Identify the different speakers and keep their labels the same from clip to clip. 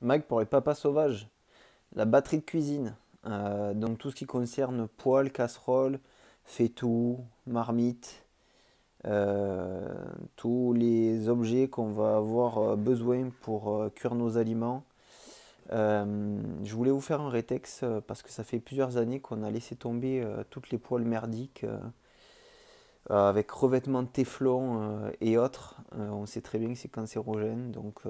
Speaker 1: Mike, pour les papas sauvages, la batterie de cuisine, donc tout ce qui concerne poêle, casserole, fait-tout, marmite, euh, tous les objets qu'on va avoir besoin pour cuire nos aliments. Je voulais vous faire un rétex parce que ça fait plusieurs années qu'on a laissé tomber toutes les poêles merdiques avec revêtement de téflon et autres. On sait très bien que c'est cancérogène, donc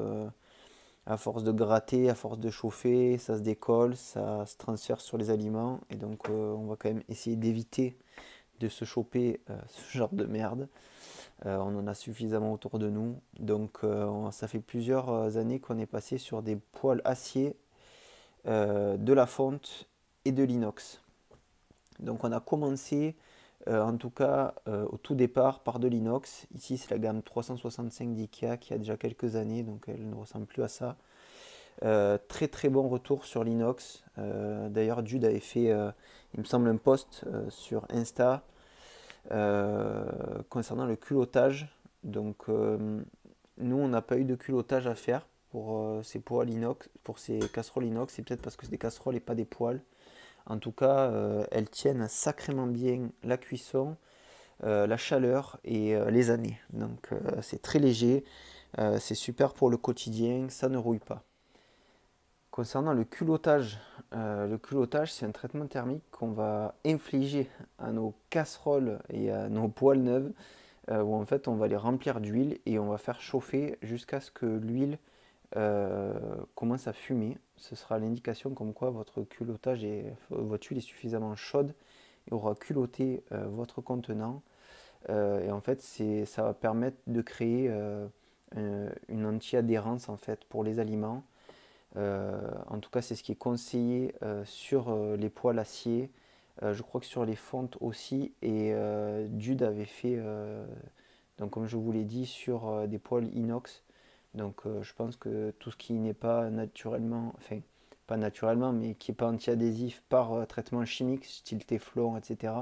Speaker 1: à force de gratter, à force de chauffer, ça se décolle, ça se transfère sur les aliments. Et donc on va quand même essayer d'éviter de se choper ce genre de merde. On en a suffisamment autour de nous. Donc ça fait plusieurs années qu'on est passé sur des poêles acier, de la fonte et de l'inox. Donc on a commencé en tout cas au tout départ par de l'inox. Ici c'est la gamme 365 d'IKEA qui a déjà quelques années, donc elle ne ressemble plus à ça. Très très bon retour sur l'inox. D'ailleurs, Jude avait fait, il me semble, un post sur Insta concernant le culottage. Donc, nous, on n'a pas eu de culottage à faire pour ces poêles inox, pour ces casseroles inox. C'est peut-être parce que c'est des casseroles et pas des poêles. En tout cas, elles tiennent sacrément bien la cuisson, la chaleur et les années. Donc, c'est très léger. C'est super pour le quotidien. Ça ne rouille pas. Concernant le culottage c'est un traitement thermique qu'on va infliger à nos casseroles et à nos poêles neuves, où en fait on va les remplir d'huile et on va faire chauffer jusqu'à ce que l'huile commence à fumer. Ce sera l'indication comme quoi votre huile est suffisamment chaude et aura culotté votre contenant. Et en fait ça va permettre de créer une anti-adhérence en fait pour les aliments. En tout cas, c'est ce qui est conseillé sur les poêles acier. Je crois que sur les fontes aussi. Et Jude avait fait, donc comme je vous l'ai dit, sur des poêles inox. Donc je pense que tout ce qui n'est pas naturellement, enfin pas naturellement, mais qui n'est pas anti-adhésif par traitement chimique, style téflon, etc.,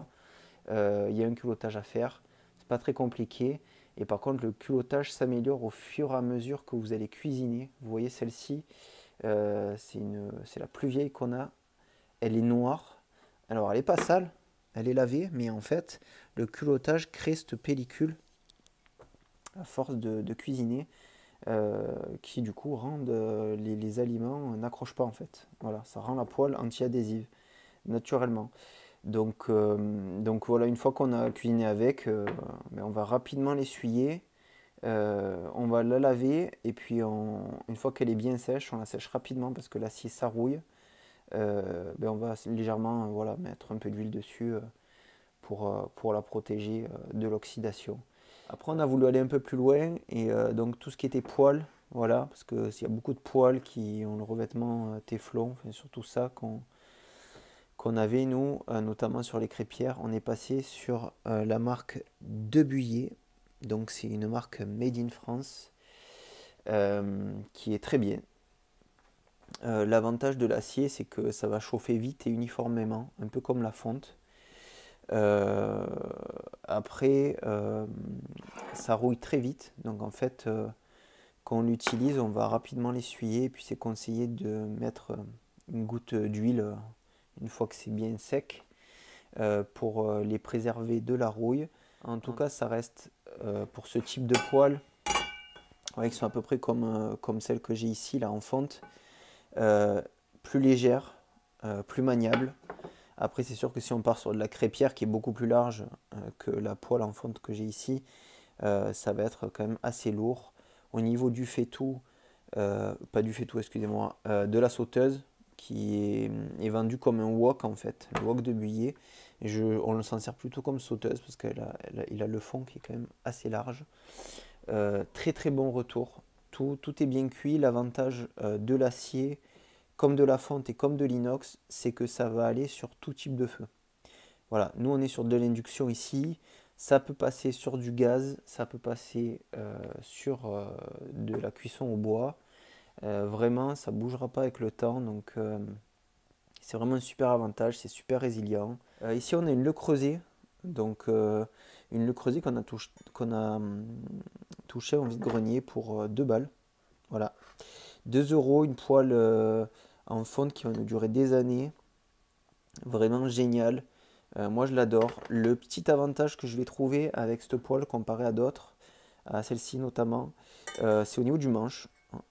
Speaker 1: il y a un culottage à faire. C'est pas très compliqué. Et par contre, le culottage s'améliore au fur et à mesure que vous allez cuisiner. Vous voyez celle-ci, c'est la plus vieille qu'on a. Elle est noire. Alors, elle n'est pas sale, elle est lavée, mais en fait, le culottage crée cette pellicule à force de cuisiner qui, du coup, rend les aliments n'accrochent pas en fait. Voilà, ça rend la poêle anti-adhésive naturellement. Donc voilà, une fois qu'on a cuisiné avec, ben, on va rapidement l'essuyer. On va la laver et puis une fois qu'elle est bien sèche, on la sèche rapidement parce que l'acier s'arrouille. Ben on va légèrement voilà, mettre un peu d'huile dessus pour la protéger de l'oxydation. Après, on a voulu aller un peu plus loin et donc tout ce qui était poils, voilà, parce qu'il y a beaucoup de poils qui ont le revêtement téflon, enfin, surtout ça qu'on avait nous, notamment sur les crêpières. On est passé sur la marque Debuyer, donc c'est une marque made in France qui est très bien. L'avantage de l'acier, c'est que ça va chauffer vite et uniformément, un peu comme la fonte. Euh, Après, ça rouille très vite, donc en fait, quand on l'utilise, on va rapidement l'essuyer, et puis c'est conseillé de mettre une goutte d'huile une fois que c'est bien sec pour les préserver de la rouille. En tout cas, ça reste pour ce type de poêle, ouais, qui sont à peu près comme celle que j'ai ici, là en fonte, euh, plus légère, plus maniable. Après, c'est sûr que si on part sur de la crêpière qui est beaucoup plus large que la poêle en fonte que j'ai ici, ça va être quand même assez lourd. Au niveau du faitout, pas du faitout, excusez-moi, de la sauteuse qui est vendue comme un wok en fait, le wok de Buyer. On s'en sert plutôt comme sauteuse parce qu'il a le fond qui est quand même assez large. Très très bon retour. Tout est bien cuit. L'avantage de l'acier, comme de la fonte et comme de l'inox, c'est que ça va aller sur tout type de feu. Voilà, nous on est sur de l'induction ici. Ça peut passer sur du gaz, ça peut passer sur de la cuisson au bois. Vraiment, ça ne bougera pas avec le temps. Donc c'est vraiment un super avantage, c'est super résilient. Ici on a une Le Creuset. Donc une Le Creuset qu'on a touché en vide-grenier pour 2 balles. Voilà. 2 euros une poêle en fonte qui va nous durer des années. Vraiment génial. Moi je l'adore. Le petit avantage que je vais trouver avec cette poêle comparé à d'autres, à celle-ci notamment, c'est au niveau du manche.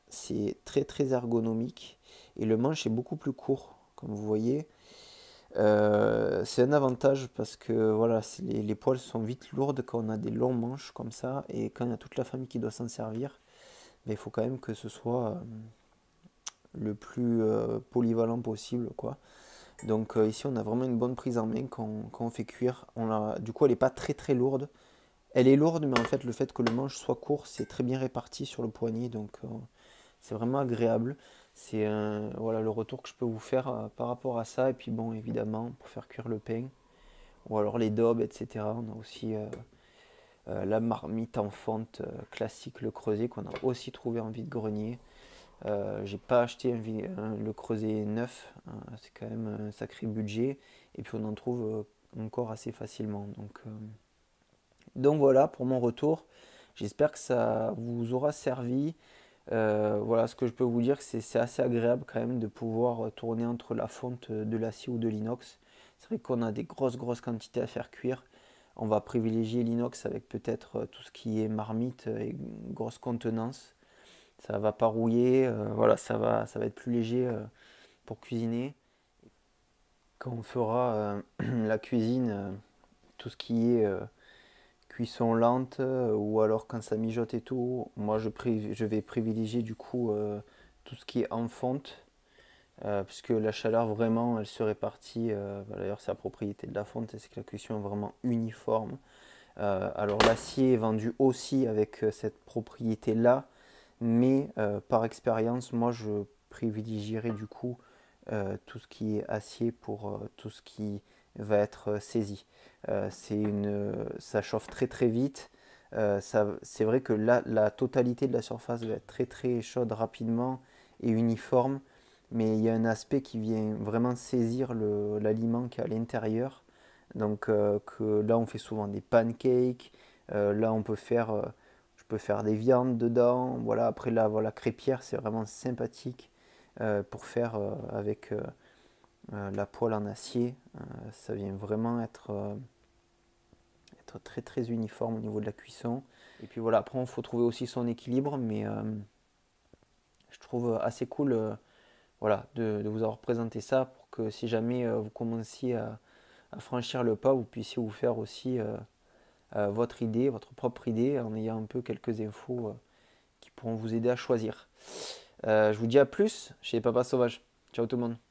Speaker 1: C'est très très ergonomique et le manche est beaucoup plus court, comme vous voyez. C'est un avantage parce que voilà, les poêles sont vite lourdes quand on a des longs manches comme ça et quand il y a toute la famille qui doit s'en servir, mais il faut quand même que ce soit le plus polyvalent possible, quoi. Donc ici on a vraiment une bonne prise en main quand on fait cuire. Du coup elle n'est pas très très lourde. Elle est lourde mais en fait le fait que le manche soit court c'est très bien réparti sur le poignet donc c'est vraiment agréable. C'est voilà le retour que je peux vous faire par rapport à ça. Et puis bon évidemment pour faire cuire le pain ou alors les daubes etc. On a aussi la marmite en fonte classique le creuset qu'on a aussi trouvé en vide-grenier. J'ai pas acheté le creuset neuf, c'est quand même un sacré budget et puis on en trouve encore assez facilement. Donc voilà pour mon retour. J'espère que ça vous aura servi. Voilà ce que je peux vous dire, c'est assez agréable quand même de pouvoir tourner entre la fonte de l'acier ou de l'inox. C'est vrai qu'on a des grosses quantités à faire cuire. On va privilégier l'inox avec peut-être tout ce qui est marmite et grosse contenance. Ça va pas rouiller, voilà, ça va être plus léger pour cuisiner. Quand on fera la cuisine, tout ce qui est cuisson lente ou alors quand ça mijote et tout, moi je vais privilégier du coup tout ce qui est en fonte, puisque la chaleur vraiment elle se répartit. D'ailleurs c'est la propriété de la fonte, c'est que la cuisson est vraiment uniforme. Alors l'acier est vendu aussi avec cette propriété là, mais par expérience moi je privilégierais du coup tout ce qui est acier pour tout ce qui va être saisi. Ça chauffe très vite. C'est vrai que la totalité de la surface va être très chaude rapidement et uniforme, mais il y a un aspect qui vient vraiment saisir l'aliment qui est à l'intérieur. Donc que là on fait souvent des pancakes, là je peux faire des viandes dedans. Voilà, après là voilà crêpière c'est vraiment sympathique pour faire avec la poêle en acier. Ça vient vraiment être très uniforme au niveau de la cuisson. Et puis voilà, après il faut trouver aussi son équilibre, mais je trouve assez cool voilà, de vous avoir présenté ça pour que si jamais vous commenciez à franchir le pas, vous puissiez vous faire aussi votre idée, votre propre idée, en ayant un peu quelques infos qui pourront vous aider à choisir. Je vous dis à plus chez Papa Sauvage. Ciao tout le monde.